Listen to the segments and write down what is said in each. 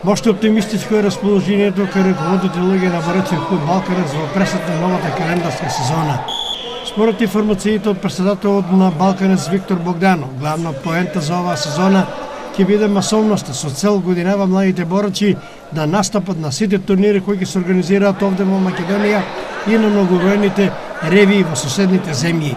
Мошто оптимистичко е расположението кај ръководните луѓе на бореци клуб Балканец во пресет на новата календарска сезона. Според информациите од председателот на Балканец Виктор Богданов, главна поента за оваа сезона ќе биде масовноста со цел годинава младите борачи да настапат на сите турнири кои ќе се организираат овде во Македонија и на многобројните ревии во соседните земји.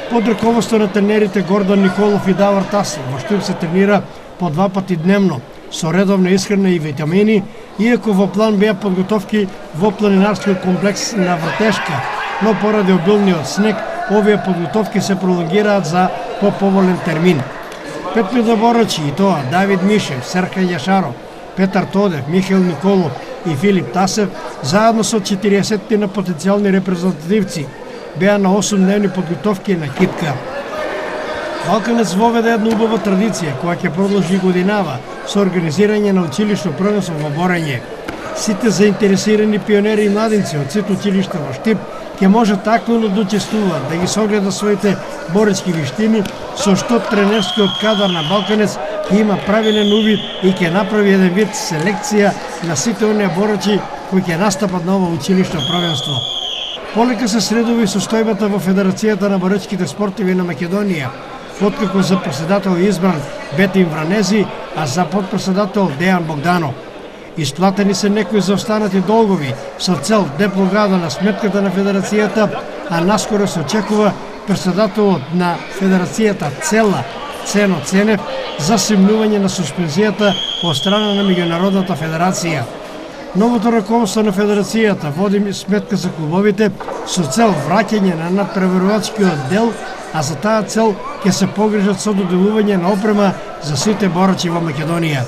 Под раководство на тренерите Гордан Николов и Давор Тасов, во што се тренира по 2 пати дневно, со редовна исхрана и витамини, иако во план беа подготовки во планинарскиот комплекс на Вртешка, но поради обилниот снег, овие подготовки се пролонгираат за поповолен термин. 5 борачи, и тоа Давид Мишев, Серхан Јашаров, Петар Тодев, Михаил Николов и Филип Тасев, заедно со 40 на потенцијални репрезентативци, беа на 8-дневни подготовки на китка. Балканец воведе една убава традиција, која ќе продолжи годинава со организирање на училишно првенство во борење. Сите заинтересирани пионери и младинци од сите училишта во Штип ќе можат активно да учествуваат, да ги согледа своите боречки виштини, со што тренерскиот кадар на Балканец има правилен увид и ќе направи еден вид селекција на сите оние борачи кои ќе настапат на ово училишно првенство. Полека се средува и состојбата во Федерацијата на боречките спортови на Македонија, откако за председател е избран Бетин Вранези, а за подпредседател Дејан Богданов. Исплатени се некои заостанати долгови со цел деблокада на сметката на Федерацијата, а наскоро се очекува председателот на Федерацијата Цено Ценев за симнување на суспензијата од страна на Меѓународната федерација. Новото раководство на Федерацијата води сметка за клубовите со цел враќање на надпреварувачкиот дел, а за таа цел ќе се погрижат со доделување на опрема за сите борачи во Македонија.